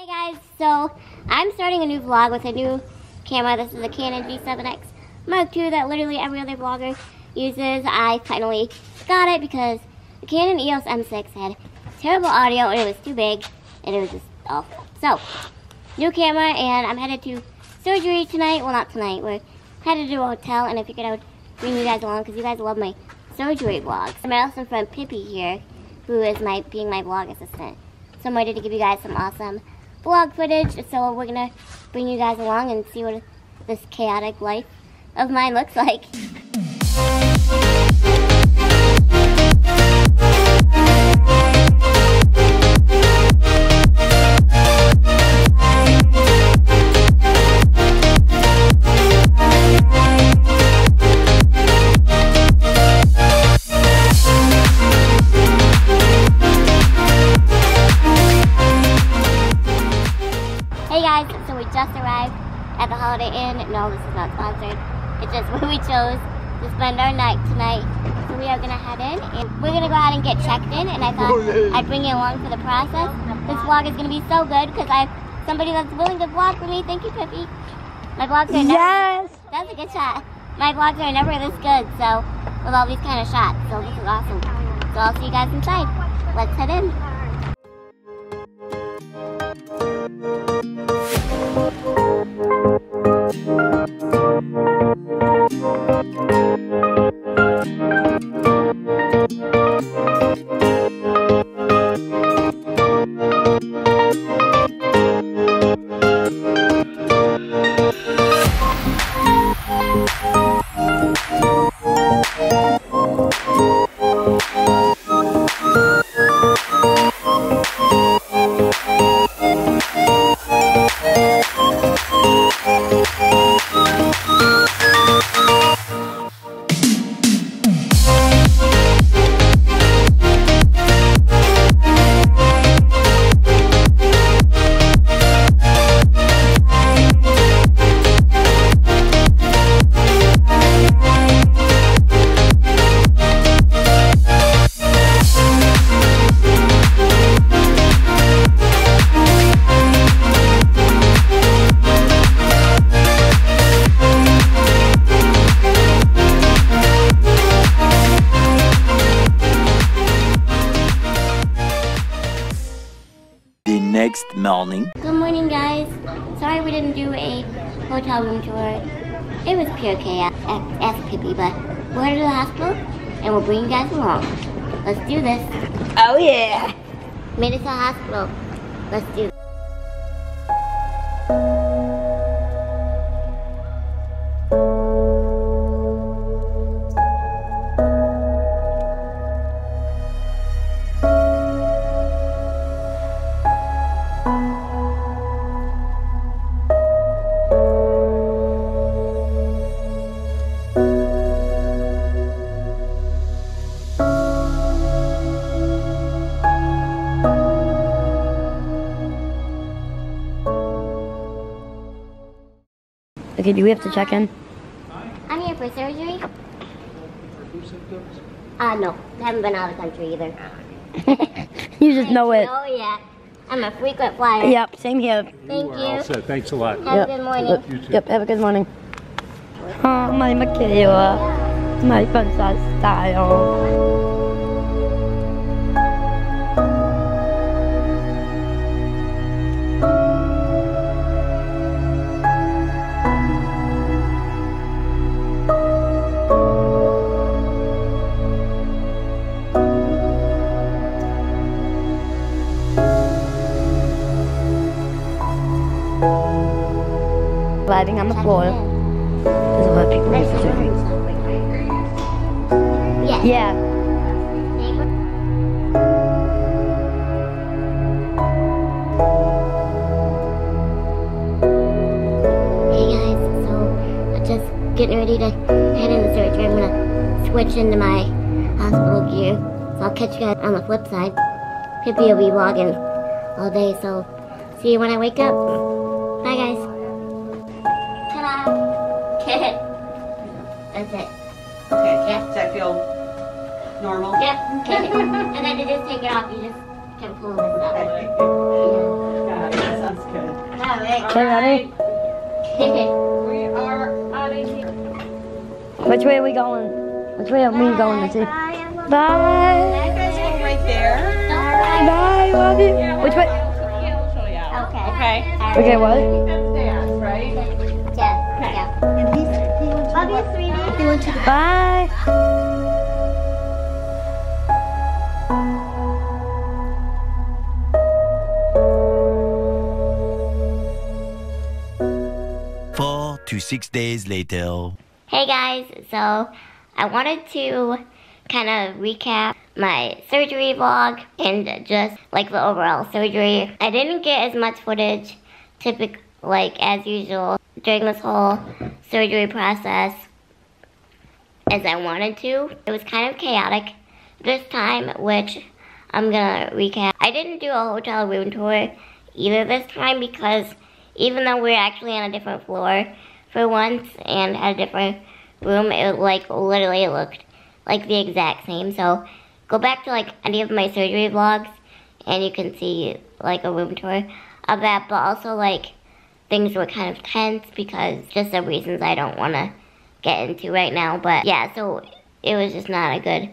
Hi guys, so I'm starting a new vlog with a new camera. This is a Canon G7X Mark II that literally every other vlogger uses. I finally got it because the Canon EOS M6 had terrible audio and it was too big and it was just awful. So, new camera, and I'm headed to surgery tonight. Well, not tonight. We're headed to a hotel, and I figured I would bring you guys along because you guys love my surgery vlogs. My awesome friend Pippi here, who is being my vlog assistant. So I'm ready to give you guys some awesome vlog footage. So we're gonna bring you guys along and see what this chaotic life of mine looks like. So we just arrived at the Holiday Inn. No, this is not sponsored. It's just where we chose to spend our night tonight. So we are going to head in, and we're going to go ahead and get checked in, and I thought I'd bring you along for the process. This vlog is going to be so good because I have somebody that's willing to vlog for me. Thank you, Pippi. My vlogs are never... Yes! That's a good shot. My vlogs are never this good, so with all these kind of shots. So this is awesome. So I'll see you guys inside. Let's head in. Next morning. Good morning, guys. Sorry we didn't do a hotel room tour. It was pure chaos. Ask Pippi, but we're headed to the hospital and we'll bring you guys along. Let's do this. Oh yeah. Made it to the hospital. Let's do this. Okay, do we have to check in? I'm here for surgery. No. I haven't been out of the country either. You just know it. Oh, yeah. I'm a frequent flyer. Yep, same here. Thank you. All set. Thanks a lot. Have a good morning. You too. Yep, have a good morning. Oh, my Michaela. My FunsizedStyle. Riding on the floor. There's a lot of people in the surgery. Yeah. Yeah. Hey guys, so I'm just getting ready to head into surgery. I'm gonna switch into my hospital gear. So I'll catch you guys on the flip side. Pippi will be vlogging all day, so see you when I wake up. Bye guys. That's it. Okay. Yeah. Does that feel normal? Yep. And then to just take it off, you just can pull this up. Okay. Yeah. That sounds Okay, ready? We are out of here. Which way are we going? Which way are we going to see? Bye. You guys go right there. Bye, love you. Which way? I'll show you out. Okay. Okay, what? That's dance, right? Yeah. Love you, sweetie. Bye. Four to 6 days later. Hey guys, so I wanted to kind of recap my surgery vlog and just like the overall surgery. I didn't get as much footage as usual during this whole surgery process as I wanted to. It was kind of chaotic this time, which I'm gonna recap. I didn't do a hotel room tour either this time because even though we're actually on a different floor for once and had a different room, it literally looked like the exact same. So go back to any of my surgery vlogs and you can see a room tour of that. But also things were kind of tense because just some reasons I don't want to get into right now. But yeah, so it was just not a good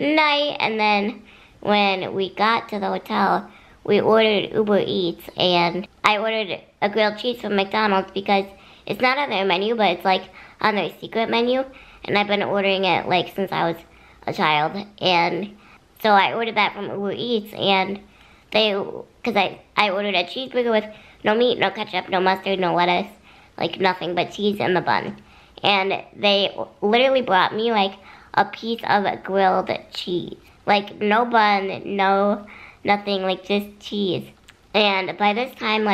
night. And then when we got to the hotel, we ordered Uber Eats, and I ordered a grilled cheese from McDonald's because it's not on their menu, but it's on their secret menu, and I've been ordering it since I was a child. And so I ordered that from Uber Eats, and because I ordered a cheeseburger with no meat, no ketchup, no mustard, no lettuce, nothing but cheese in the bun. And they literally brought me a piece of grilled cheese, no bun, no nothing, just cheese. And by this time,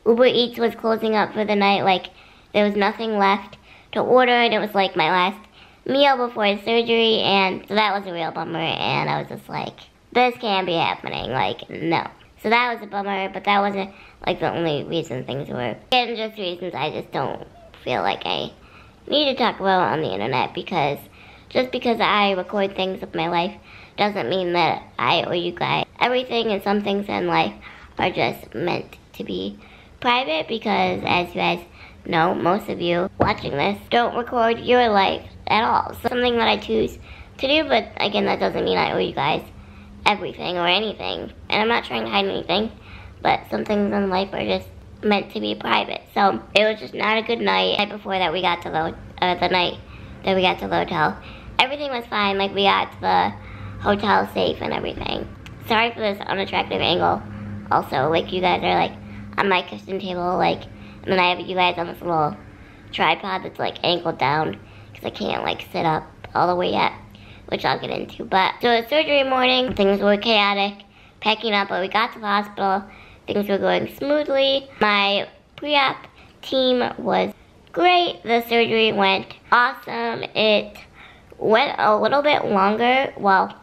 Uber Eats was closing up for the night. There was nothing left to order, and it was my last meal before surgery, and so that was a real bummer. And I was just this can't be happening, no. So that was a bummer, but that wasn't the only reason things were, and just reasons I just don't feel I need to talk about on the internet, because just because I record things of my life doesn't mean that I owe you guys everything, and some things in life are just meant to be private, because as you guys know, most of you watching this don't record your life at all. So something that I choose to do, but again, that doesn't mean I owe you guys everything or anything. And I'm not trying to hide anything, but some things in life are just meant to be private. So it was just not a good night. The night before that we got to the night that we got to the hotel, everything was fine. We got to the hotel safe and everything. Sorry for this unattractive angle. Also, you guys are on my kitchen table, and then I have you guys on this little tripod that's angled down because I can't sit up all the way yet, which I'll get into. But so the surgery morning, things were chaotic, packing up, but we got to the hospital. Things were going smoothly. My pre-op team was great. The surgery went awesome. It went a little bit longer, well,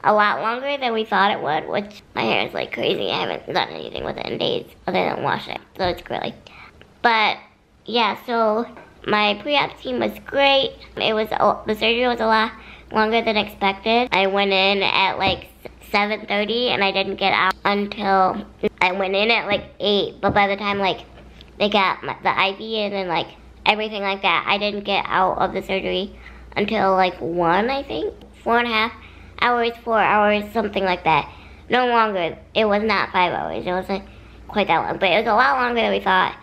a lot longer than we thought it would, which my hair is crazy. I haven't done anything with it in days other than wash it, so it's curly. But yeah, so my pre-op team was great. The surgery was a lot longer than expected. I went in at 7:30 and I didn't get out until I went in at 8. But by the time they got the IV in and everything like that, I didn't get out of the surgery until 1, I think, 4.5 hours, 4 hours, something like that. No longer. It was not 5 hours. It wasn't quite that long, but it was a lot longer than we thought.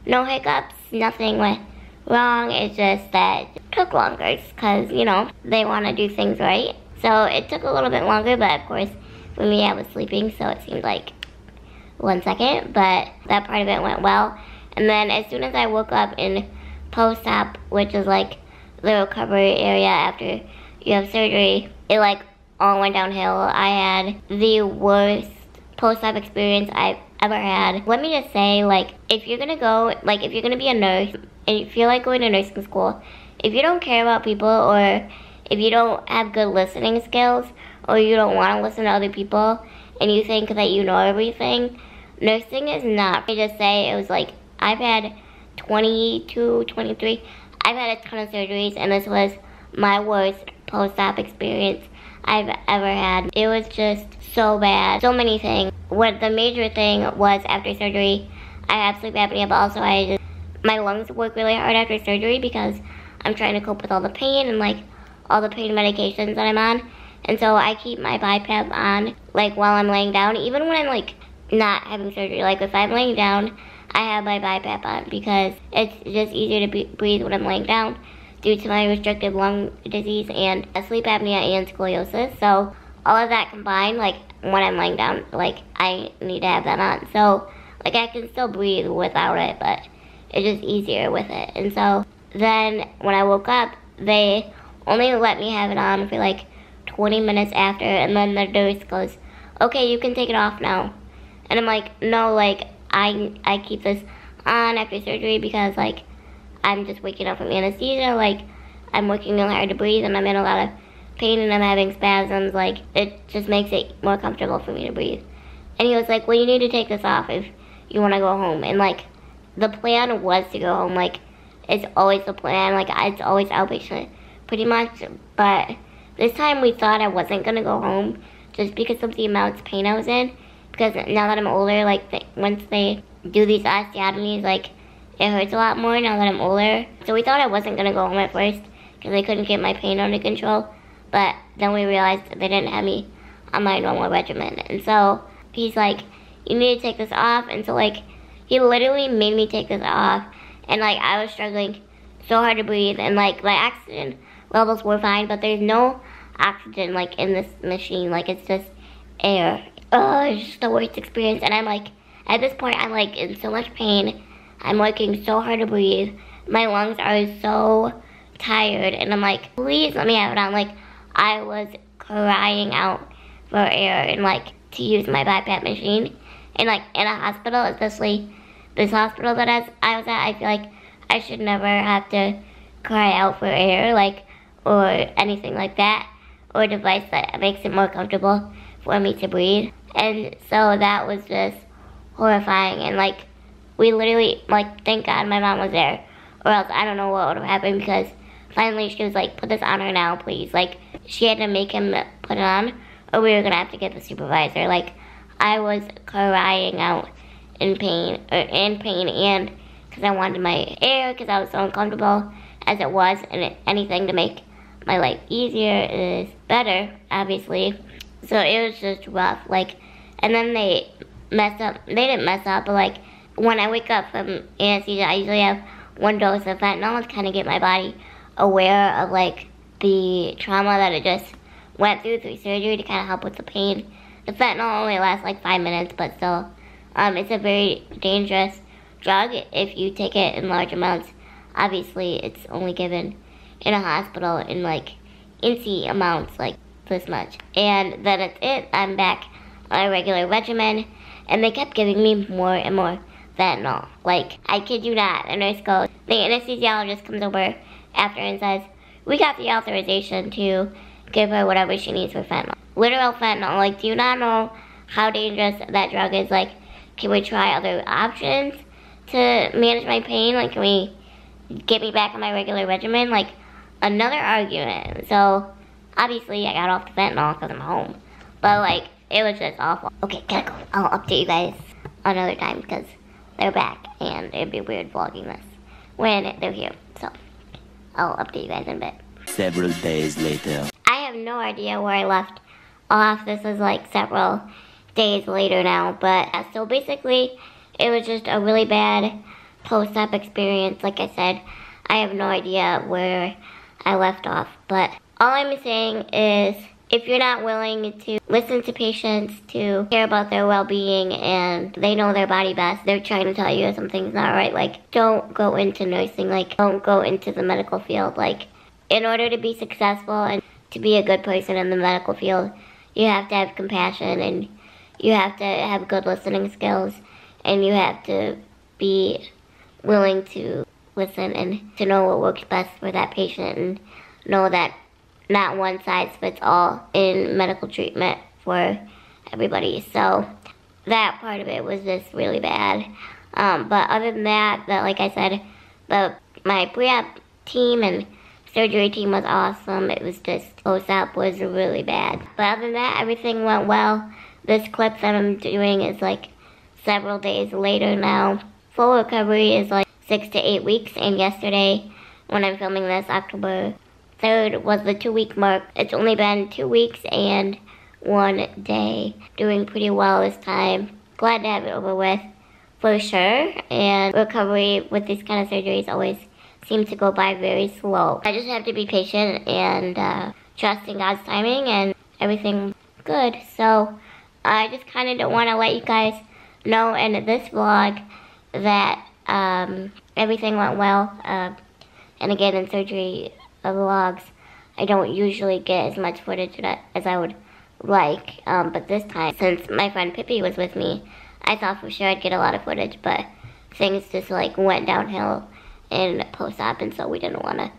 No hiccups, nothing went wrong. It's just that it took longer because, they want to do things right. So it took a little bit longer, but of course, for me, I was sleeping, so it seemed 1 second, but that part of it went well. And then as soon as I woke up in post-op, which is the recovery area after you have surgery, it all went downhill. I had the worst post-op experience I've ever had. Let me just say, if you're gonna go, if you're gonna be a nurse and you feel like going to nursing school, if you don't care about people, or if you don't have good listening skills, or you don't want to listen to other people, and you think that you know everything, nursing is not. I just say it was I've had 22, 23, I've had a ton of surgeries, and this was my worst post-op experience I've ever had. It was just so bad. So many things. What the major thing was, after surgery, I have sleep apnea, but also my lungs work really hard after surgery because I'm trying to cope with all the pain and like all the pain medications that I'm on. And so I keep my BiPAP on like while I'm laying down, even when I'm like not having surgery. Like if I'm laying down, I have my BiPAP on because it's just easier to breathe when I'm laying down due to my restricted lung disease and sleep apnea and scoliosis. So all of that combined, like when I'm laying down, like I need to have that on. So like I can still breathe without it, but it's just easier with it. And so then when I woke up, they only let me have it on for like 20 minutes after, and then the nurse goes, okay, you can take it off now. And I'm like, no, like I keep this on after surgery because like I'm just waking up from anesthesia, like I'm working really hard to breathe and I'm in a lot of pain and I'm having spasms, like it just makes it more comfortable for me to breathe. And he was like, well, you need to take this off if you want to go home. And like the plan was to go home, like it's always the plan, like it's always outpatient pretty much, but this time we thought I wasn't gonna go home just because of the amount of pain I was in, because now that I'm older, like once they do these osteotomies, like it hurts a lot more now that I'm older. So we thought I wasn't gonna go home at first because they couldn't get my pain under control, but then we realized they didn't have me on my normal regimen. And so he's like, you need to take this off. And so like he literally made me take this off, and like I was struggling so hard to breathe, and like my oxygen levels were fine, but there's no oxygen like in this machine, like it's just air. It's just the worst experience. And I'm like, at this point I'm like in so much pain, I'm working so hard to breathe, my lungs are so tired, and I'm like, please let me have it on. Like I was crying out for air and like to use my BiPAP machine. And like in a hospital, especially this hospital that I was at, I feel like I should never have to cry out for air, like, or anything like that, or a device that makes it more comfortable for me to breathe. And so that was just horrifying. And like we literally, like, thank God my mom was there, or else I don't know what would have happened, because finally she was like, put this on her now, please. Like she had to make him put it on, or we were gonna have to get the supervisor. Like I was crying out in pain, and because I wanted my air, because I was so uncomfortable as it was, and anything to make my life easier is better, obviously. So it was just rough. Like, and then they messed up. They didn't mess up, but like when I wake up from anesthesia, I usually have 1 dose of fentanyl to kind of get my body aware of like the trauma that it just went through surgery, to kind of help with the pain. The fentanyl only lasts like 5 minutes, but still, it's a very dangerous drug if you take it in large amounts. Obviously, it's only given in a hospital in like incy amounts, like this much. And then it's it. I'm back on a regular regimen, and they kept giving me more and more fentanyl. Like, I kid you not, the nurse goes, the anesthesiologist comes over after and says, we got the authorization to give her whatever she needs for fentanyl. Literal fentanyl. Like, do you not know how dangerous that drug is? Like, can we try other options to manage my pain? Like, can we get me back on my regular regimen? Like, another argument. So, obviously, I got off the fentanyl because I'm home. But, like, it was just awful. Okay, gotta go. I'll update you guys another time because they're back, and it'd be weird vlogging this when they're here. So, I'll update you guys in a bit. Several days later. I have no idea where I left off. This is like several days later now, but so basically it was just a really bad post-op experience. Like I said, I have no idea where I left off, but all I'm saying is if you're not willing to listen to patients, to care about their well-being, and they know their body best, they're trying to tell you something's not right, like, don't go into nursing, like, don't go into the medical field. Like, in order to be successful and to be a good person in the medical field, you have to have compassion, and you have to have good listening skills, and you have to be willing to listen and to know what works best for that patient, and know that not one size fits all in medical treatment for everybody. So that part of it was just really bad. But other than that, like I said, my pre-op team and surgery team was awesome. It was just, post-op was really bad. But other than that, everything went well. This clip that I'm doing is like several days later now. full recovery is like 6 to 8 weeks, and yesterday, when I'm filming this, October 3rd, was the 2-week mark. It's only been 2 weeks and 1 day. Doing pretty well this time. Glad to have it over with, for sure. And recovery with these kind of surgeries always seems to go by very slow. I just have to be patient and trust in God's timing, and everything good. So I just kind of don't want to let you guys know in this vlog that everything went well. And again, in surgery vlogs, I don't usually get as much footage as I would like. But this time, since my friend Pippi was with me, I thought for sure I'd get a lot of footage, but things just like went downhill in post-op, and so we didn't want to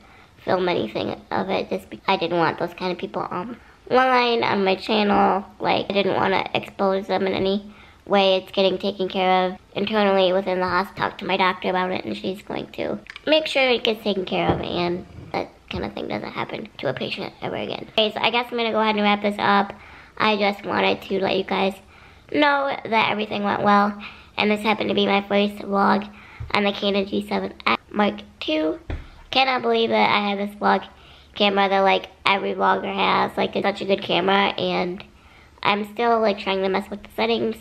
film anything of it, just because I didn't want those kind of people online on my channel. Like, I didn't want to expose them in any way. It's getting taken care of internally within the hospital. Talked to my doctor about it, and she's going to make sure it gets taken care of and that kind of thing doesn't happen to a patient ever again. Okay, so I guess I'm going to go ahead and wrap this up. I just wanted to let you guys know that everything went well, and this happened to be my first vlog on the Canon G7X Mark II. Cannot believe that I have this vlog camera that like every vlogger has. Like, it's such a good camera, and I'm still like trying to mess with the settings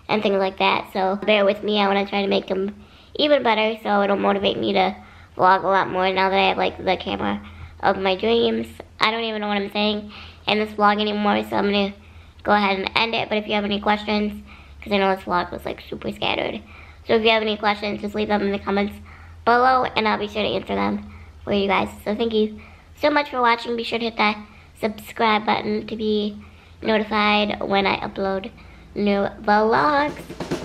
and things like that, so bear with me. I want to try to make them even better so it'll motivate me to vlog a lot more now that I have like the camera of my dreams. I don't even know what I'm saying in this vlog anymore, so I'm going to go ahead and end it. But if you have any questions, because I know this vlog was like super scattered, so if you have any questions, just leave them in the comments below, and I'll be sure to answer them for you guys. So thank you so much for watching. Be sure to hit that subscribe button to be notified when I upload new vlogs.